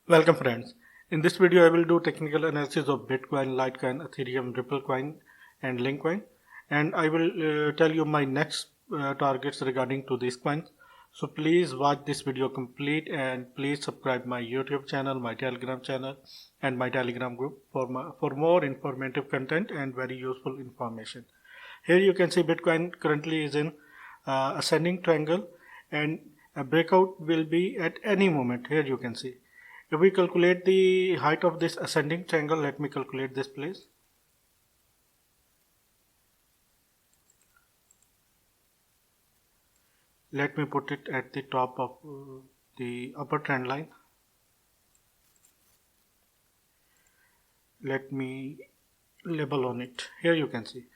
Welcome friends. In this video I will do technical analysis of Bitcoin, Litecoin, Ethereum, Ripple coin and Linkcoin, and I will tell you my next targets regarding to these coins. So please watch this video complete and please subscribe my YouTube channel, my Telegram channel and my Telegram group for more informative content and very useful information. Here you can see Bitcoin currently is in ascending triangle and a breakout will be at any moment. Here you can see. If we calculate the height of this ascending triangle, let me calculate this place. Let me put it at the top of the upper trend line. Let me label on it. Here you can see.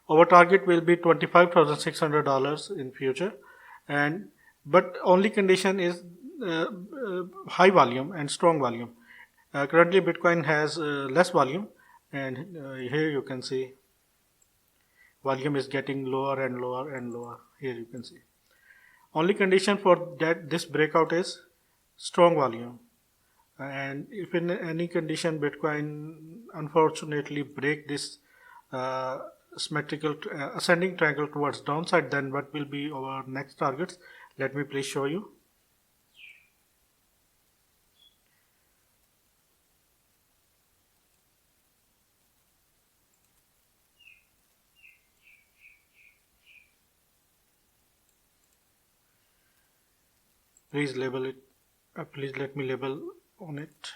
Our target will be $25,600 in future, but only condition is high volume and strong volume. Currently Bitcoin has less volume, and here you can see volume is getting lower and lower and lower. Here you can see only condition for that this breakout is strong volume, and if in any condition Bitcoin unfortunately break this symmetrical ascending triangle towards downside, then what will be our next targets? Let me please show you. Please label it. Please let me label on it.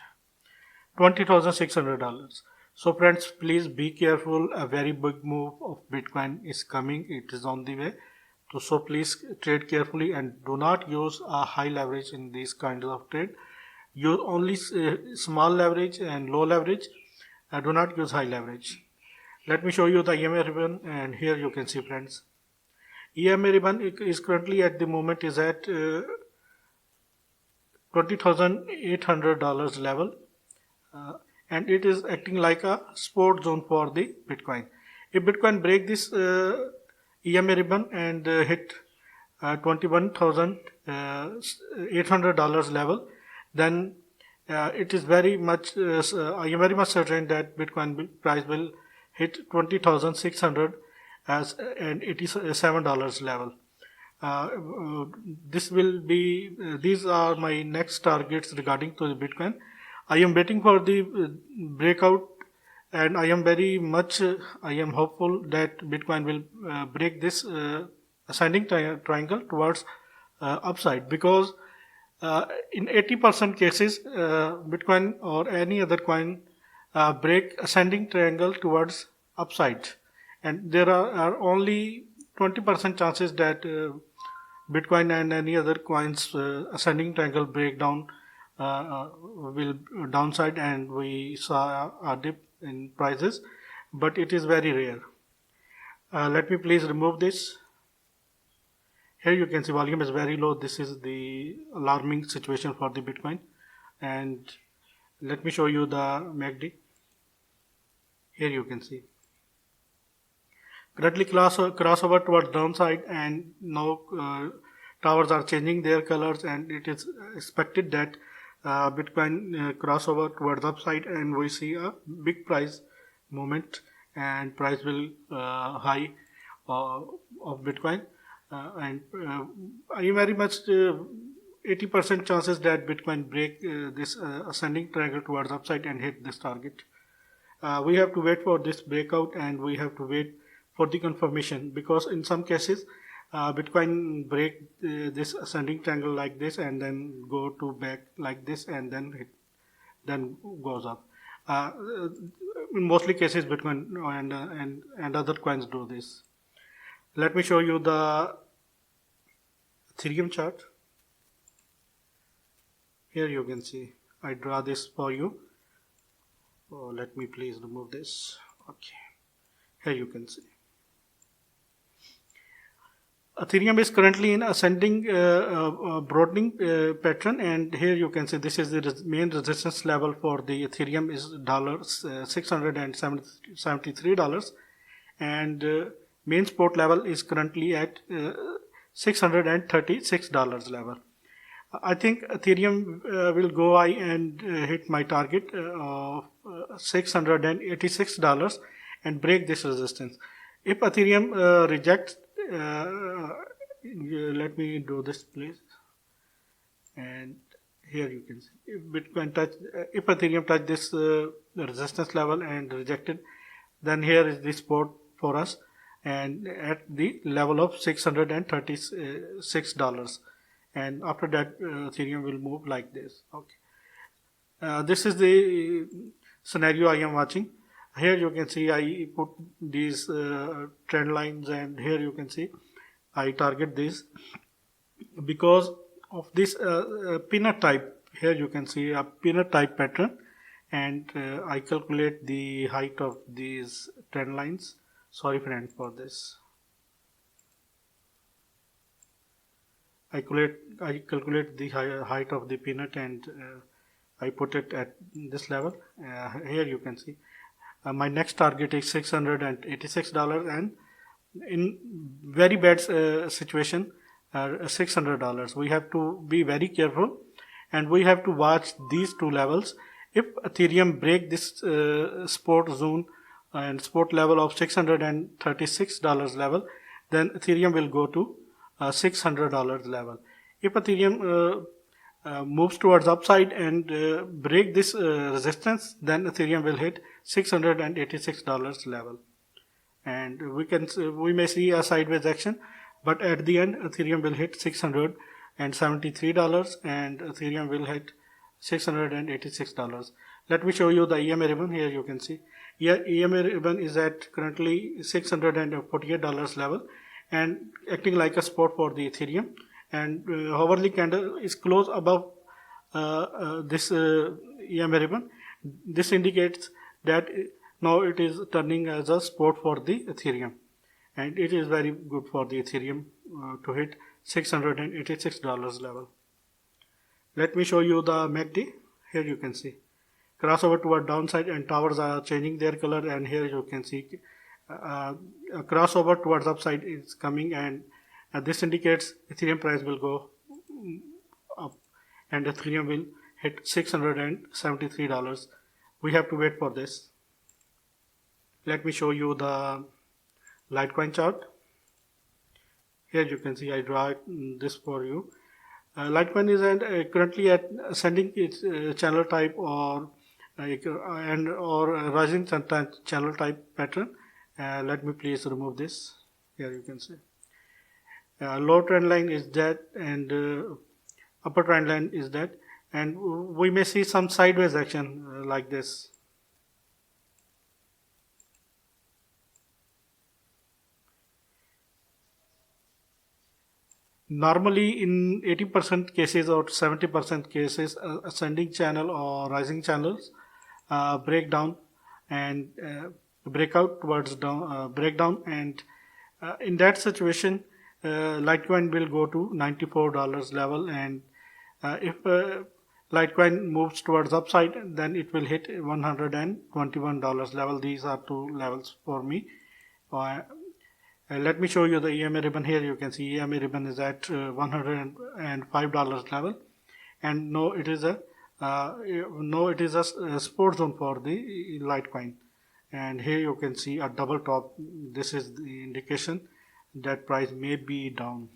$20,600. So friends, please be careful. A very big move of Bitcoin is coming. It is on the way. So please trade carefully and do not use a high leverage in these kinds of trade. Use only small leverage and low leverage. Do not use high leverage. Let me show you the EMA ribbon, and here you can see friends. EMA ribbon is currently at the moment is at $20,800 level, and it is acting like a support zone for the Bitcoin. If Bitcoin break this EMA ribbon and hit $21,800 level, then it is very much I am very much certain that Bitcoin price will hit 20,600 as and $87 level. This will be these are my next targets regarding to the Bitcoin. I am waiting for the breakout, and I am very much I am hopeful that Bitcoin will break this ascending triangle towards upside, because in 80% cases Bitcoin or any other coin break ascending triangle towards upside, and there are only 20% chances that Bitcoin and any other coins ascending triangle breakdown will downside, and we saw a dip in prices, but it is very rare. Let me please remove this. Here you can see volume is very low. This is the alarming situation for the Bitcoin, and let me show you the MACD. Here you can see currently crossover towards downside, and now towers are changing their colors, and it is expected that Bitcoin crossover towards upside, and we see a big price movement, and price will high of Bitcoin, and I am very much 80% chances that Bitcoin break this ascending triangle towards upside and hit this target. We have to wait for this breakout, and we have to wait for the confirmation, because in some cases Bitcoin break this ascending triangle like this, and then go to back like this, and then goes up. In mostly cases Bitcoin and other coins do this. Let me show you the Ethereum chart. Here you can see I draw this for you. Oh, let me please remove this. Okay, here you can see Ethereum is currently in ascending broadening pattern, and here you can see this is the main resistance level for the Ethereum is $673, and main support level is currently at $636 level. I think Ethereum will go high and hit my target of $686 and break this resistance. If Ethereum rejects, let me do this, please. And here you can see if Bitcoin if Ethereum touch this resistance level and rejected, then here is the support for us, and at the level of $636, and after that Ethereum will move like this. Okay, this is the scenario I am watching. Here you can see I put these trend lines, and here you can see I target this because of this peanut type. Here you can see a peanut type pattern, and I calculate the height of these trend lines. Sorry friend for this. I calculate the height of the peanut, and I put it at this level. Here you can see my next target is $686, and in very bad situation, $600. We have to be very careful, and we have to watch these two levels. If Ethereum break this support zone and support level of $636 level, then Ethereum will go to $600 level. If Ethereum moves towards upside and break this resistance, then Ethereum will hit $686 level, and we may see a sideways action, but at the end Ethereum will hit $673 and Ethereum will hit $686. Let me show you the EMA ribbon. Here you can see, here EMA ribbon is at currently $648 level and acting like a support for the Ethereum, and hourly candle is close above this EMA ribbon. This indicates that now it is turning as a support for the Ethereum, and it is very good for the Ethereum to hit $686 level. Let me show you the MACD. Here you can see crossover toward downside, and towers are changing their color, and here you can see a crossover towards upside is coming, and this indicates Ethereum price will go up and Ethereum will hit $673. We have to wait for this. Let me show you the Litecoin chart. Here you can see I draw this for you. Litecoin is currently at ascending its channel type or rising channel type pattern. Let me please remove this. Here you can see low trend line is that, and upper trend line is that, and we may see some sideways action like this. Normally in 80% cases or 70% cases, ascending channel or rising channels break down and break out towards breakdown, and in that situation Litecoin will go to $94 level, and if Litecoin moves towards upside, then it will hit $121 level. These are two levels for me. Let me show you the EMA ribbon. Here you can see EMA ribbon is at $105 level, and no, it is a support zone for the Litecoin. And here you can see a double top. This is the indication that price may be down.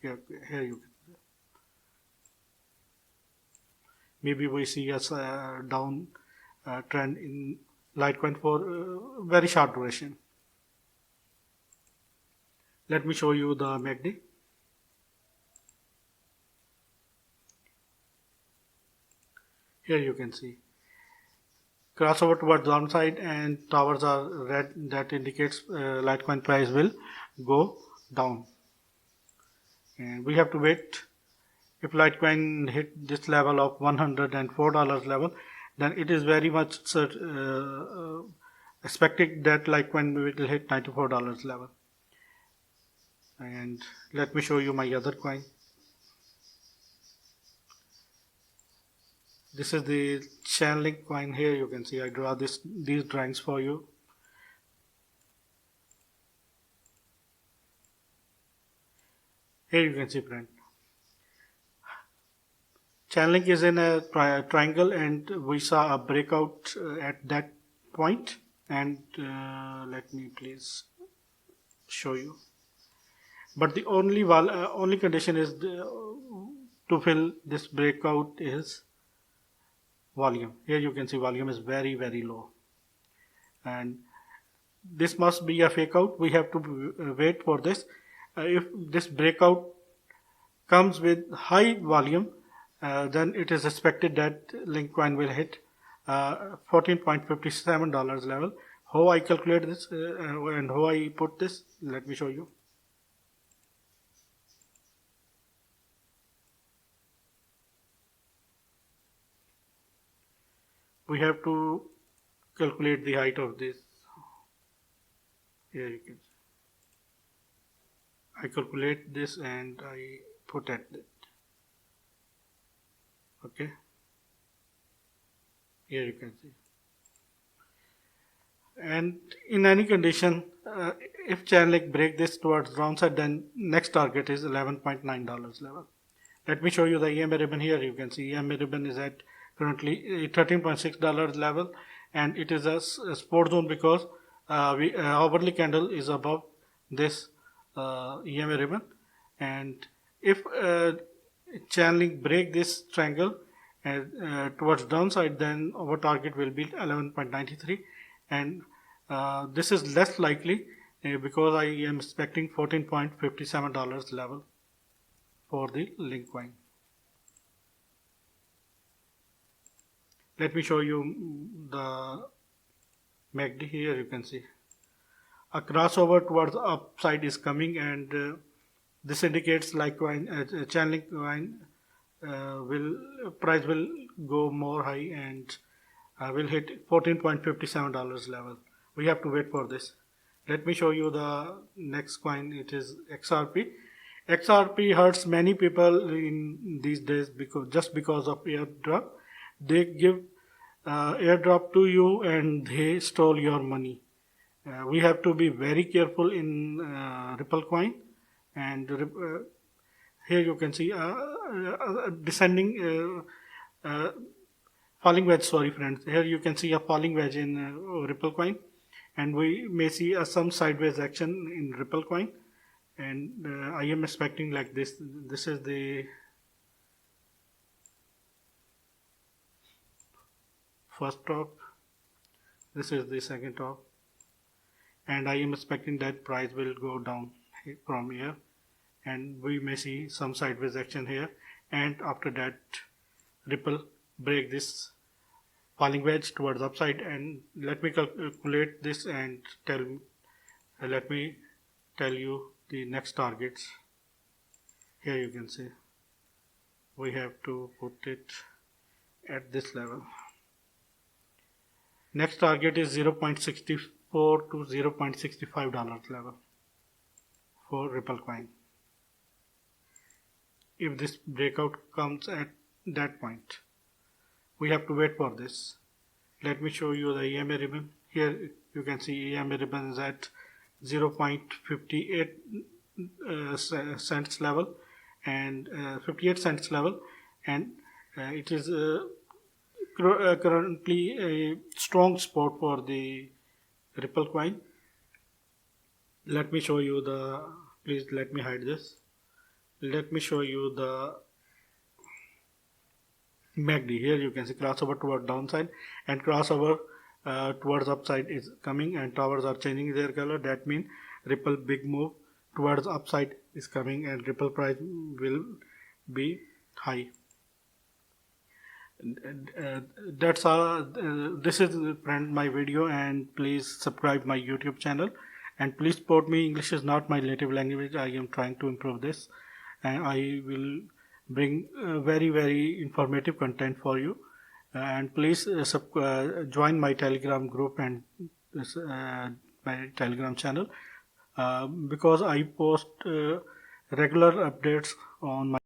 Here you can see. Maybe we see a down trend in Litecoin for very short duration. Let me show you the MACD. Here you can see crossover towards downside, and towers are red. That indicates Litecoin price will go down, and we have to wait. If Litecoin hit this level of $104 level, then it is very much expected that Litecoin will hit $94 level. And let me show you my other coin. This is the Chainlink coin. Here you can see I draw these drawings for you. Here you can see, friend. Chainlink is in a triangle, and we saw a breakout at that point. And let me please show you. But the only condition is to fill this breakout is volume. Here you can see volume is very low, and this must be a fake out. We have to wait for this. If this breakout comes with high volume, then it is expected that Linkcoin will hit $14.57 level. How I calculate this and how I put this, let me show you. We have to calculate the height of this. Here you can see. I calculate this and I put at it. Okay. Here you can see. And in any condition, if Chainlink break this towards downside, then next target is $11.9 level. Let me show you the EMA ribbon. Here you can see EMA ribbon is at currently $13.6 level, and it is a support zone because hourly candle is above this EMA ribbon. And if Chainlink break this triangle towards downside, then our target will be 11.93, and this is less likely because I am expecting $14.57 level for the Linkcoin. Let me show you the MACD. Here you can see a crossover towards the upside is coming, and this indicates like Chainlink coin price will go more high and will hit $14.57 level. We have to wait for this. Let me show you the next coin. It is XRP. XRP hurts many people in these days because of airdrop. They give airdrop to you and they stole your money. We have to be very careful in Ripple coin, and here you can see descending falling wedge. Sorry friends, here you can see a falling wedge in Ripple coin, and we may see some sideways action in Ripple coin, and I am expecting like this. This is the first top, this is the second top, and I am expecting that price will go down from here, and we may see some sideways action here, and after that Ripple break this falling wedge towards upside. And let me calculate this and let me tell you the next targets. Here you can see we have to put it at this level. Next target is $0.64 to $0.65 level for Ripple coin. If this breakout comes at that point, we have to wait for this. Let me show you the EMA ribbon. Here you can see EMA ribbon is at 0.58 cents level and 58 cents level, and it is currently a strong support for the Ripple coin. Let me show you the, please let me hide this. Let me show you the MACD. Here you can see crossover toward downside and crossover towards upside is coming, and towers are changing their color. That means Ripple big move towards upside is coming, and Ripple price will be high. That's all. This is friend my video, and please subscribe my YouTube channel, and please support me. English is not my native language. I am trying to improve this, and I will bring very informative content for you. And please join my Telegram group and my Telegram channel because I post regular updates on my